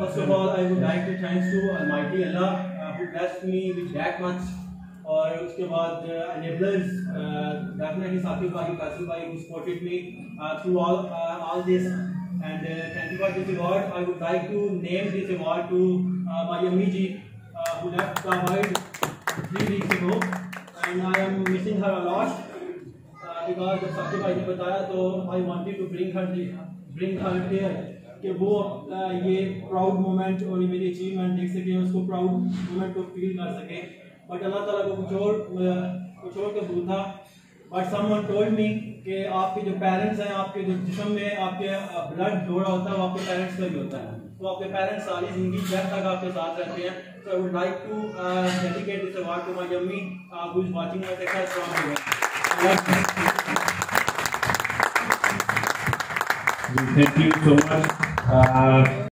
First of all, I would like to thanks to Almighty Allah who blessed me with that much. और उसके बाद enablers, definitely Saqib bhai, Qasim bhai who supported me through all this. And thank you for this award. I would like to name this award to my Ammi ji who left the world 3 weeks ago, and I am missing her a lot because जब Saqib bhai ने बताया तो I wanted to bring her here कि वो ये proud moment और ये मेरी अचीवमेंट देख सके, उसको प्राउड मोमेंट को फील कर सके. बट अल्लाह ताला को कुछ और कबूल था. बट समवन टोल्ड मी कि आपके जो पेरेंट्स हैं, आपके जो जिस्म में आपके ब्लड दौड़ा होता है वो आपके पेरेंट्स का भी होता है. तो आपके पेरेंट्स सारी जिंदगी डेथ तक आपके साथ रहते हैं. So I would like to dedicate this award to my अम्मी who is watching my lecture from here. Thank you so much.